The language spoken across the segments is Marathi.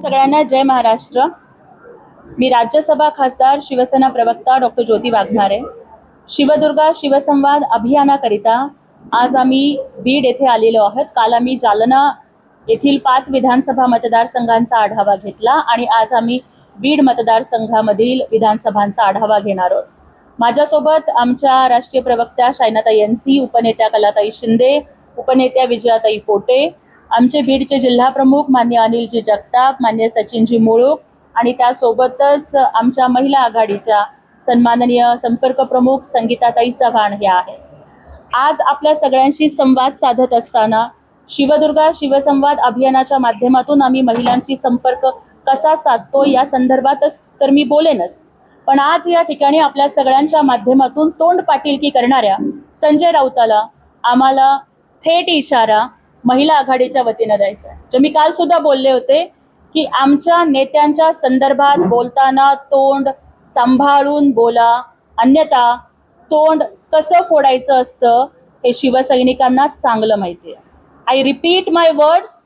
सगळ्यांना जय महाराष्ट्र। मी राज्यसभा खासदार शिवसेना प्रवक्ता डॉक्टर ज्योती वाघमारे। शिवदुर्गा शिवसंवाद अभियानाकरिता आज आम्ही बीड येथे आलेलो आहोत। काल आम्ही जालना येथील 5 विधानसभा मतदारसंघांचा आढावा घेतला आणि आज आम्ही बीड मतदारसंघामधील विधानसभांचा आढावा घेणार आहोत। माझ्यासोबत आमच्या राष्ट्रीय प्रवक्त्या शायनाताई एनसी, उपनेत्या कलाताई शिंदे, उपनेत्या विजयाताई पोटे, आमचे बीडचे जिल्हा प्रमुख मान्य अनिलजी जगताप, मान्य सचिनजी मुळूक आणि त्यासोबतच आमच्या महिला आघाडीच्या सन्माननीय संपर्क प्रमुख संगीताताई चव्हाण हे आहेत। आज आपल्या सगळ्यांशी संवाद साधत असताना शिवदुर्गा शिवसंवाद अभियानाच्या माध्यमातून आम्ही महिलांशी संपर्क कसा साधतो या संदर्भातच तर मी बोलेनच, पण आज या ठिकाणी आपल्या सगळ्यांच्या माध्यमातून तोंड पाटीलकी करणाऱ्या संजय राऊताला आम्हाला थेट इशारा महिला आघाडीच्या वतीने द्यायचा आहे। जे मी काल सुद्धा बोलले होते की आमच्या नेत्यांच्या संदर्भात बोलताना तोंड सांभाळून बोला, अन्यथा तोंड कसं फोडायचं असतं हे शिवसैनिकांना चांगलं माहिती आहे। आय रिपीट माय वर्ड्स,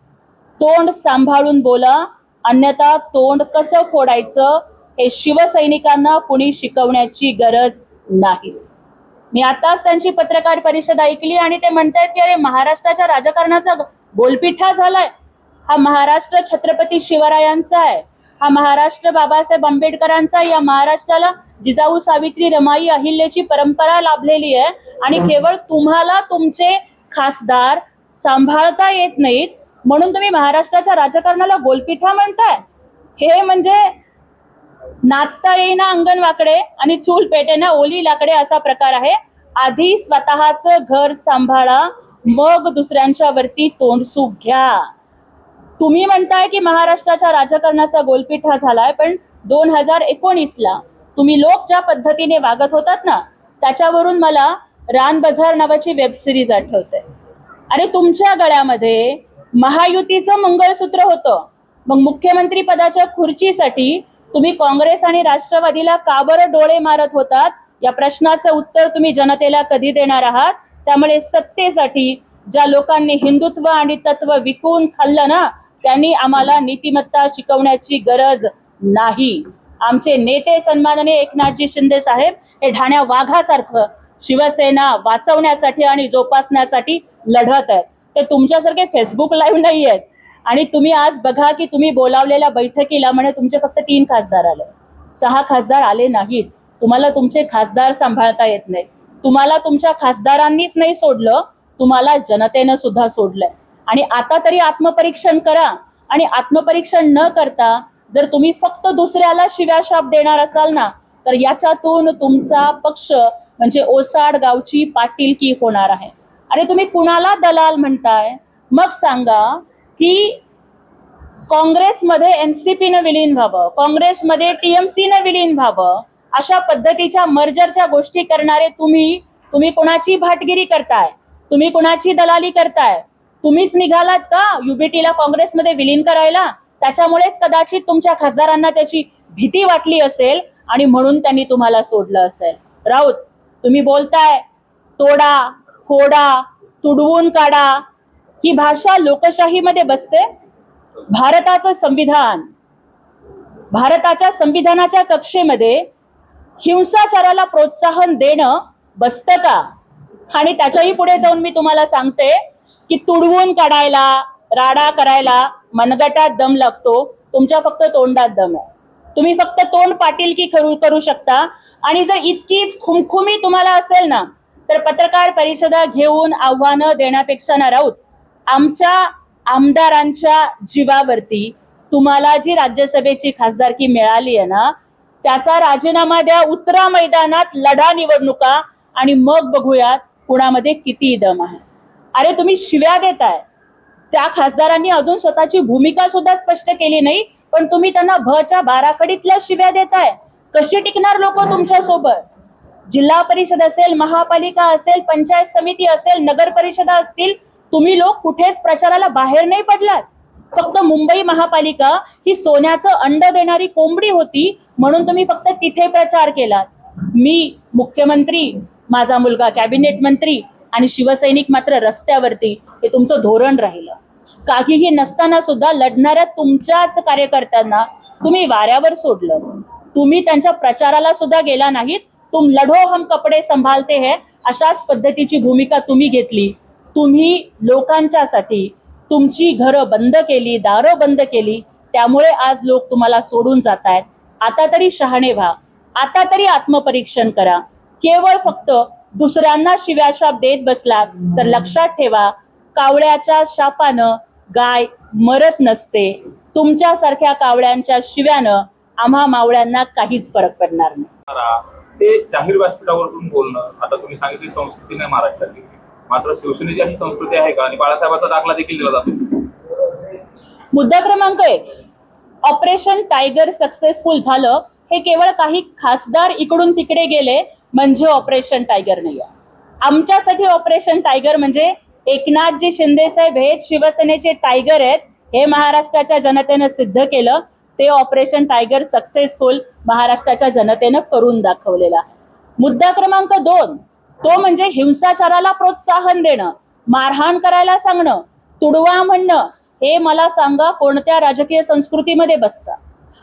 तोंड सांभाळून बोला, अन्यथा तोंड कसं फोडायचं हे शिवसैनिकांना कुणी शिकवण्याची गरज नाही। मी आताच त्यांची पत्रकार परिषद ऐकली आणि ते म्हणतात की अरे महाराष्ट्राच्या राजकारणाचा गोलपिठा झालाय, हा महाराष्ट्र छत्रपती शिवरायांचा आहे, हा महाराष्ट्र बाबासाहेब आंबेडकरांचा, या महाराष्ट्राला जिजाऊ सावित्री रमाई अहिल्याची परंपरा लाभलेली आहे आणि केवळ तुम्हाला तुमचे खासदार सांभाळता येत नाहीत म्हणून तुम्ही महाराष्ट्राच्या राजकारणाला गोलपिठा म्हणताय। हे म्हणजे नाचता येईना अंगण वाकडे आणि चूल पेटेना ओली लाकडे असा प्रकार आहे। आधी स्वतःचं घर सांभाळा, मग दुसऱ्यांच्या वरती तोंडसूक घ्या। तुम्ही म्हणताय की महाराष्ट्राच्या राजकारणाचा गोलपिठा झालाय, पण 2019ला तुम्ही लोक ज्या पद्धतीने वागत होतात ना, त्याच्यावरून मला रान बझार नावाची वेब सिरीज आठवते। अरे तुमच्या गळ्यामध्ये महायुतीचं मंगळसूत्र होतं, मग मुख्यमंत्री पदाच्या खुर्चीसाठी तुम्ही काँग्रेस आणि राष्ट्रवादीला का बरं डोळे मारत होतात या प्रश्नाचं उत्तर तुम्ही जनतेला कधी देणार आहात। त्यामुळे सत्तेसाठी ज्या लोकांनी हिंदुत्व आणि तत्व विकून खाल्लं ना, त्यांनी आम्हाला नीतिमत्ता शिकवण्याची गरज नाही। आमचे नेते सन्माननीय एकनाथजी शिंदे साहेब हे ढाण्या वाघासारखं शिवसेना वाचवण्यासाठी आणि जोपासण्यासाठी लढत आहेत। ते तुमच्यासारखे फेसबुक लाईव्ह नाही आहेत। आणि तुम्ही आज बघा की तुम्ही बोलावलेल्या बैठकीला म्हणे तुमचे फक्त 3 खासदार आले, 6 खासदार आले नाहीत। तुम्हाला तुमचे खासदार सांभाळता येत नाही, तुम्हाला तुमच्या खासदारांनीच नाही सोडलं, तुम्हाला जनतेनं सुद्धा सोडलंय। आणि आता तरी आत्मपरीक्षण करा, आणि आत्मपरीक्षण न करता जर तुम्ही फक्त दुसऱ्याला शिव्याशाप देणार असाल ना, तर याच्यातून तुमचा पक्ष म्हणजे ओसाड गावची पाटीलकी होणार आहे। अरे तुम्ही कुणाला दलाल म्हणताय? मग सांगा की काँग्रेसमध्ये एनसीपीनं विलीन व्हावं, काँग्रेसमध्ये टीएमसीनं विलीन व्हावं, अशा पद्धतीच्या मर्जरच्या गोष्टी करणारे तुम्ही कोणाची भाटगिरी करताय? तुम्ही कोणाची दलाली करताय? तुम्हीच निघालात का युबीटीला काँग्रेसमध्ये विलीन करायला? त्याच्यामुळेच कदाचित तुमच्या खासदारांना त्याची भीती वाटली असेल आणि म्हणून त्यांनी तुम्हाला सोडलं असेल। राऊत, तुम्ही बोलताय तोडा फोडा तुडवून काढा, ही भाषा लोकशाहीमध्ये बसते? भारताचं संविधान, भारताच्या संविधानाच्या कक्षेमध्ये हिंसाचाराला प्रोत्साहन देणं बसतं का? आणि त्याच्याही पुढे जाऊन मी तुम्हाला सांगते की तुडवून काढायला, राडा करायला मनगटात दम लागतो, तुमच्या फक्त तोंडात दम आहे। तुम्ही फक्त तोंड पाटीलकी करू शकता। आणि जर इतकीच खुमखुमी तुम्हाला असेल ना, तर पत्रकार परिषदा घेऊन आव्हानं देण्यापेक्षा ना राऊत, आमच्या आमदारांच्या जीवावरती तुम्हाला जी राज्यसभेची खासदारकी मिळाली आहे ना, त्याचा राजीनामा द्या, उतरा मैदानात, लढा निवडणुका आणि मग बघूयात कुणामध्ये किती दम आहे। अरे तुम्ही शिव्या देताय, त्या खासदारांनी अजून स्वतःची भूमिका सुद्धा स्पष्ट केली नाही, पण तुम्ही त्यांना भच्या बाराखडीतल्या शिव्या देताय। कशी टिकणार लोक तुमच्या सोबत? जिल्हा परिषद असेल, महापालिका असेल, पंचायत समिती असेल, नगर परिषदा असतील, तुम्ही लोक कुठेच प्रचाराला बाहेर नाही पडलात। फक्त मुंबई महापालिका ही सोन्याचं अंड देणारी कोंबडी होती म्हणून तुम्ही फक्त तिथे प्रचार केलात। मी मुख्यमंत्री, माझा मुलगा कॅबिनेट मंत्री आणि शिवसैनिक मात्र रस्त्यावरती, हे तुमचं धोरण राहिलं। काहीही नसताना सुद्धा लढणाऱ्या तुमच्याच कार्यकर्त्यांना तुम्ही वाऱ्यावर सोडलं. तुम्ही त्यांच्या प्रचाराला सुद्धा गेला नाहीत. तुम लढो हम कपडे संभालते है अशाच पद्धतीची भूमिका तुम्ही घेतली. तुम्ही लोकांच्यासाठी तुमची घरं बंद केली, दारं बंद केली. त्यामुळे आज लोक तुम्हाला सोडून जात आहेत. आता तरी शहाणे व्हा, आता तरी आत्मपरीक्षण करा. केवळ फक्त दुसऱ्यांना शिव्याशाप देत बसलात तर लक्षात ठेवा, कावळ्याच्या शापानं गाय मरत नसते. तुमच्यासारख्या कावळ्यांच्या शिव्यानं आम्हा मावळ्यांना काहीच फरक पडणार नाही. ते जाहीर व्यासपीठावरून बोलणं, आता तुम्ही सांगितली संस्कृती नाही महाराष्ट्रातली, मात्र शिवसेनेची अशी संस्कृती आहे का? आणि बाळासाहेबांचा दाखला देखील दिला जातो. मुद्दा क्रमांक 1, ऑपरेशन टायगर सक्सेसफुल झालं हे केवळ काही खासदार इकडून तिकडे गेले म्हणजे ऑपरेशन टायगर नाही आहे. आमच्यासाठी ऑपरेशन टायगर म्हणजे एकनाथजी शिंदे साहेब हे शिवसेनेचे टायगर आहेत हे महाराष्ट्राच्या जनतेनं सिद्ध केलं. ते ऑपरेशन टायगर सक्सेसफुल महाराष्ट्राच्या जनतेनं करून दाखवलेलं आहे. मुद्दा क्रमांक 2, तो म्हणजे हिंसाचाराला प्रोत्साहन देणं, मारहाण करायला सांगणं, तुडवा म्हणणं. हे मला सांगा कोणत्या राजकीय संस्कृतीमध्ये बसतं?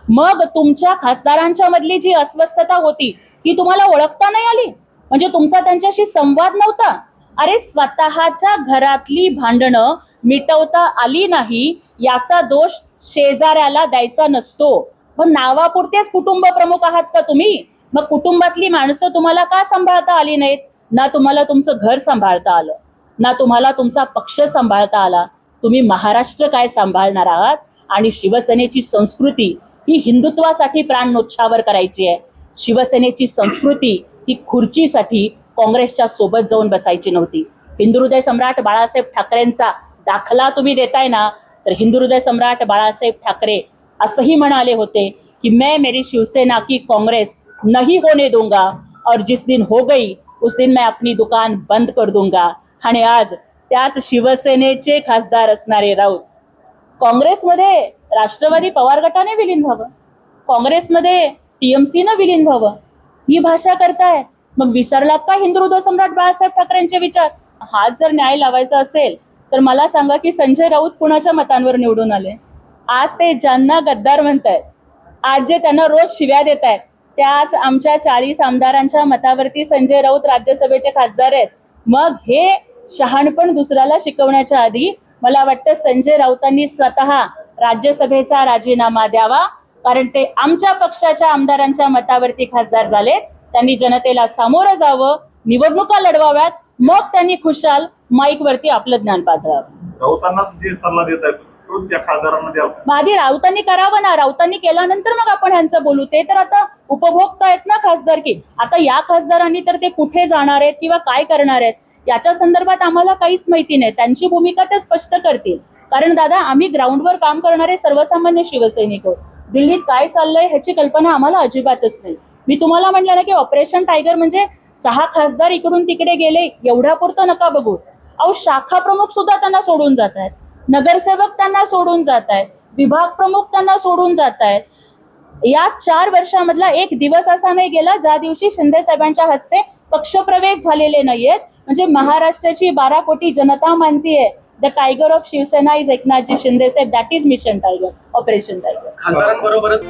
मग तुमच्या खासदारांच्या मधली जी अस्वस्थता होती ती तुम्हाला ओळखता नाही आली? म्हणजे तुमचा त्यांच्याशी संवाद नव्हता? अरे स्वतःच्या घरातली भांडणं मिटवता आली नाही याचा दोष शेजाऱ्याला द्यायचा नसतो. मग नावापुरतेच कुटुंब प्रमुख आहात का तुम्ही? मग कुटुंबातली माणसं तुम्हाला का सांभाळता आली नाहीत? ना तुम्हाला तुमचं घर सांभाळता आलं, ना तुम्हाला तुमचा पक्ष सांभाळता आला. तुम्ही महाराष्ट्र काय सांभाळणार आहात? आणि शिवसेनेची संस्कृती ही हिंदुत्वासाठी प्राण नोच्छावर करायची आहे. शिवसेनेची संस्कृती ही खुर्चीसाठी काँग्रेसच्या सोबत जाऊन बसायची नव्हती. हिंदुहृदय सम्राट बाळासाहेब ठाकरेंचा दाखला तुम्ही देताय ना, तर हिंदुहृदय सम्राट बाळासाहेब ठाकरे असंही म्हणाले होते की मैं मेरी शिवसेना की कांग्रेस नहीं होने दूंगा और जिस दिन हो गई उस दिन मैं अपनी दुकान बंद कर दूंगा. आणि आज त्याच शिवसेनेचे खासदार असणारे राऊत काँग्रेसमध्ये राष्ट्रवादी पवार गटाने विलीन व्हावं, काँग्रेसमध्ये TMCनं विलीन व्हावं, ही भाषा करताय. मग विसरलात का हिंदुहृदय सम्राट बाळासाहेब ठाकरेंचे विचार? हात जर न्याय लावायचा असेल तर मला सांगा की संजय राऊत कुणाच्या मतांवर निवडून आले? आज ते ज्यांना गद्दार म्हणतायत, आज जे त्यांना रोज शिव्या देत आहेत, त्याच आमच्या 40 आमदारांच्या मतावरती संजय राऊत राज्यसभेचे खासदार आहेत. मग हे शहाणपण दुसऱ्याला शिकवण्याच्या आधी मला वाटतं संजय राऊतांनी स्वतः राज्यसभेचा राजीनामा द्यावा. कारण ते आमच्या पक्षाच्या आमदारांच्या मतावरती खासदार झालेत. त्यांनी जनतेला सामोरं जावं, निवडणुका लढवाव्यात, मग त्यांनी खुशाल माईक वरती आपलं ज्ञान पाजळावं. राऊतांना जे सल्ला देत आहेत तोच या खासदारांना द्यावा. आधी राऊतांनी करावं ना. राऊतांनी केल्यानंतर मग आपण ह्यांचं बोलू. ते तर आता उपभोक्ता आहेत ना खासदारकी. आता या खासदारांनी तर ते कुठे जाणार आहेत किंवा काय करणार आहेत याच्या संदर्भात आम्हाला काहीच माहिती नाही. त्यांची भूमिका ते स्पष्ट करतील. कारण दादा, आम्ही ग्राउंडवर काम करणारे सर्वसामान्य शिवसैनिक आहोत. दिल्लीत काय चाललंय ह्याची कल्पना आम्हाला अजिबातच नाही. मी तुम्हाला म्हटलं ना की ऑपरेशन टायगर म्हणजे 6 खासदार इकडून तिकडे गेले एवढ्या पुरतं नका बघू. अहो, शाखा प्रमुख सुद्धा त्यांना सोडून जात आहेत, नगरसेवक त्यांना सोडून जात आहेत, विभाग प्रमुख त्यांना सोडून जात आहेत. या 4 वर्षामधला एक दिवस असा नाही गेला ज्या दिवशी शिंदे साहेबांच्या हस्ते पक्षप्रवेश झालेले नाहीयेत. म्हणजे महाराष्ट्राची 12 कोटी जनता मानतीये the tiger of Shiv Sena is Eknathji Shinde Saheb. That is mission tiger, operation tiger. खासदारांबरोबरच